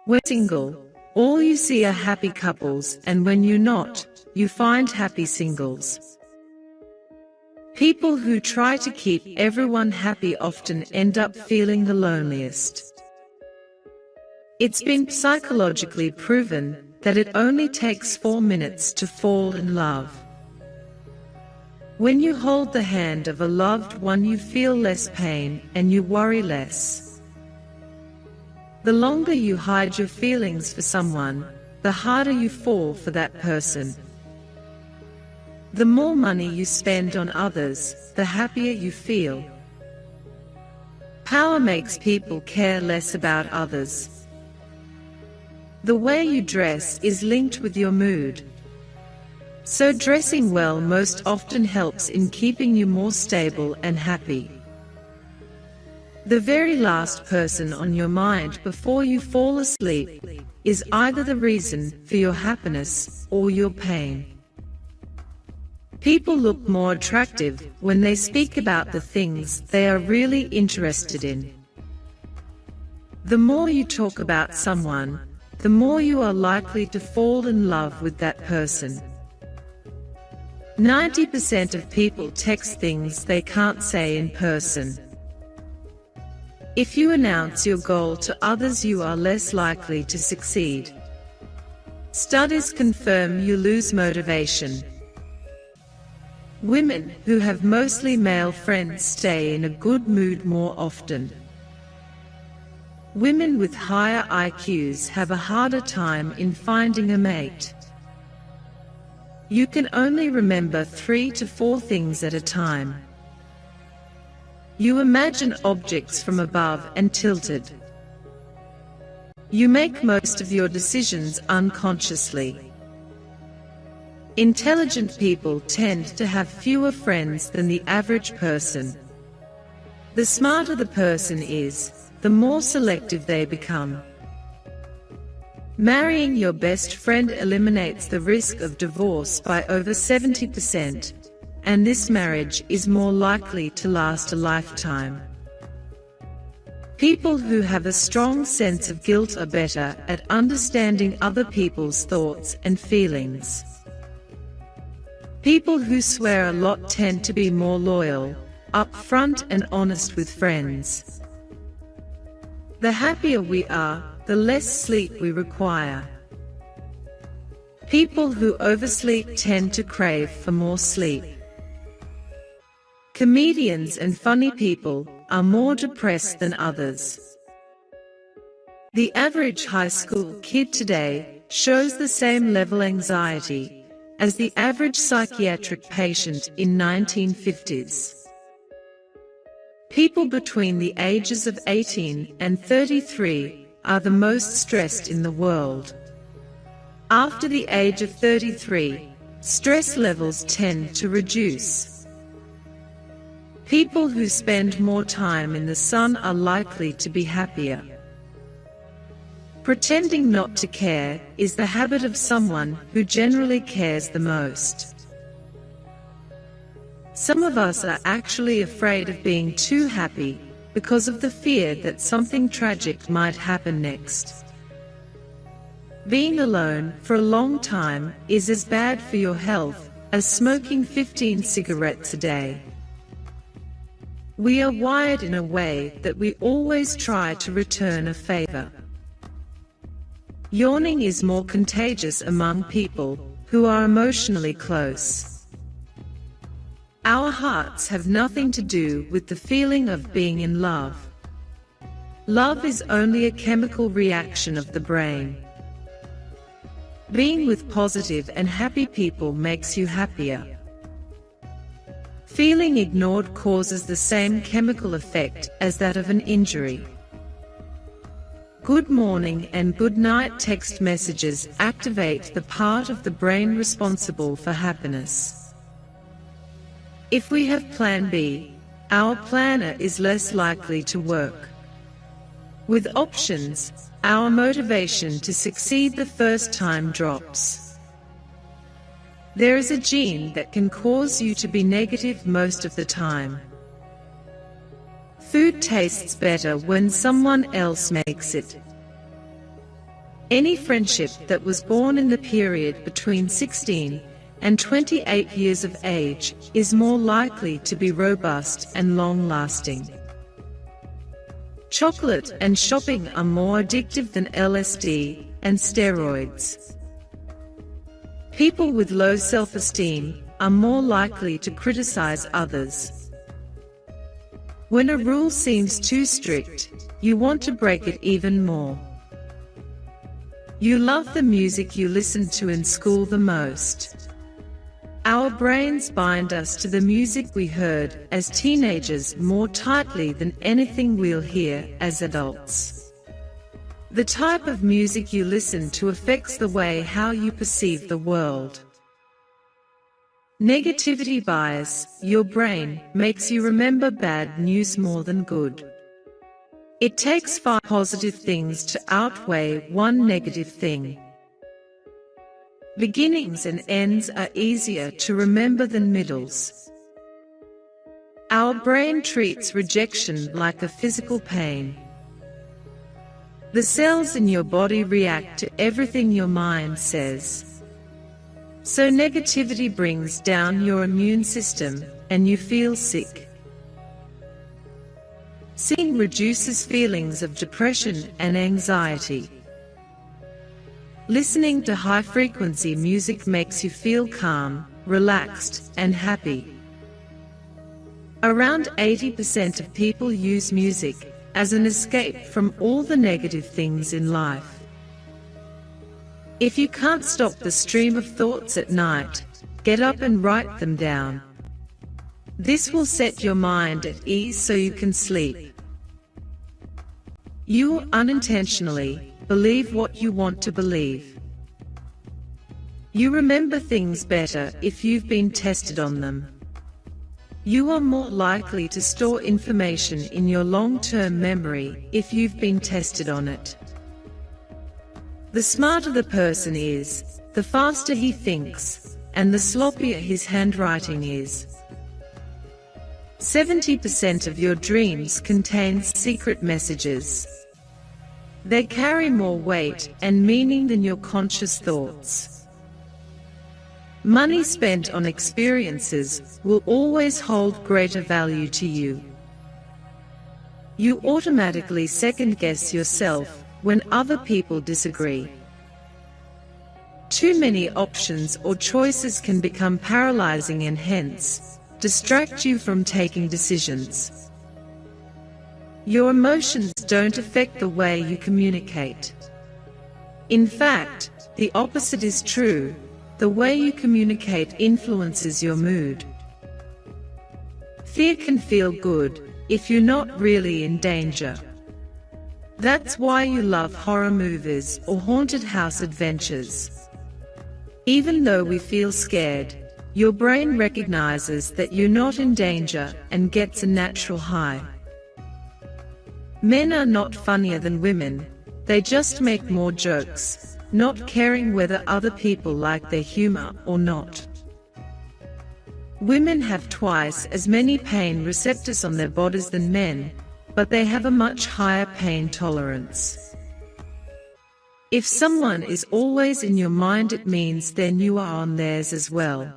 When single, all you see are happy couples, and when you're not, you find happy singles. People who try to keep everyone happy often end up feeling the loneliest. It's been psychologically proven that it only takes 4 minutes to fall in love. When you hold the hand of a loved one, you feel less pain and you worry less. The longer you hide your feelings for someone, the harder you fall for that person. The more money you spend on others, the happier you feel. Power makes people care less about others. The way you dress is linked with your mood. So dressing well most often helps in keeping you more stable and happy. The very last person on your mind before you fall asleep is either the reason for your happiness or your pain. People look more attractive when they speak about the things they are really interested in. The more you talk about someone, the more you are likely to fall in love with that person. 90% of people text things they can't say in person. If you announce your goal to others, you are less likely to succeed. Studies confirm you lose motivation. Women who have mostly male friends stay in a good mood more often. Women with higher IQs have a harder time in finding a mate. You can only remember 3 to 4 things at a time. You imagine objects from above and tilted. You make most of your decisions unconsciously. Intelligent people tend to have fewer friends than the average person. The smarter the person is, the more selective they become. Marrying your best friend eliminates the risk of divorce by over 70%, and this marriage is more likely to last a lifetime. People who have a strong sense of guilt are better at understanding other people's thoughts and feelings. People who swear a lot tend to be more loyal, upfront and honest with friends. The happier we are, the less sleep we require. People who oversleep tend to crave for more sleep. Comedians and funny people are more depressed than others. The average high school kid today shows the same level anxiety as the average psychiatric patient in 1950s. People between the ages of 18 and 33 are the most stressed in the world. After the age of 33, stress levels tend to reduce. People who spend more time in the sun are likely to be happier. Pretending not to care is the habit of someone who generally cares the most. Some of us are actually afraid of being too happy because of the fear that something tragic might happen next. Being alone for a long time is as bad for your health as smoking 15 cigarettes a day. We are wired in a way that we always try to return a favor. Yawning is more contagious among people who are emotionally close. Our hearts have nothing to do with the feeling of being in love. Love is only a chemical reaction of the brain. Being with positive and happy people makes you happier. Feeling ignored causes the same chemical effect as that of an injury. Good morning and good night text messages activate the part of the brain responsible for happiness. If we have plan B, our planner is less likely to work. With options, our motivation to succeed the first time drops. There is a gene that can cause you to be negative most of the time. Food tastes better when someone else makes it. Any friendship that was born in the period between 16 and 28 years of age is more likely to be robust and long-lasting. Chocolate and shopping are more addictive than LSD and steroids. People with low self-esteem are more likely to criticize others. When a rule seems too strict, you want to break it even more. You love the music you listened to in school the most. Our brains bind us to the music we heard as teenagers more tightly than anything we'll hear as adults. The type of music you listen to affects the way how you perceive the world. Negativity bias, your brain, makes you remember bad news more than good. It takes 5 positive things to outweigh 1 negative thing. Beginnings and ends are easier to remember than middles. Our brain treats rejection like a physical pain. The cells in your body react to everything your mind says. So negativity brings down your immune system, and you feel sick. Singing reduces feelings of depression and anxiety. Listening to high-frequency music makes you feel calm, relaxed, and happy. Around 80% of people use music as an escape from all the negative things in life. If you can't stop the stream of thoughts at night, get up and write them down. This will set your mind at ease so you can sleep. You unintentionally believe what you want to believe. You remember things better if you've been tested on them. You are more likely to store information in your long-term memory if you've been tested on it. The smarter the person is, the faster he thinks, and the sloppier his handwriting is. 70% of your dreams contain secret messages. They carry more weight and meaning than your conscious thoughts. Money spent on experiences will always hold greater value to you. You automatically second-guess yourself when other people disagree. Too many options or choices can become paralyzing and hence distract you from taking decisions. Your emotions don't affect the way you communicate. In fact, the opposite is true. The way you communicate influences your mood. Fear can feel good if you're not really in danger. That's why you love horror movies or haunted house adventures. Even though we feel scared, your brain recognizes that you're not in danger and gets a natural high. Men are not funnier than women, they just make more jokes, not caring whether other people like their humor or not. Women have twice as many pain receptors on their bodies than men, but they have a much higher pain tolerance. If someone is always in your mind, it means then you are on theirs as well.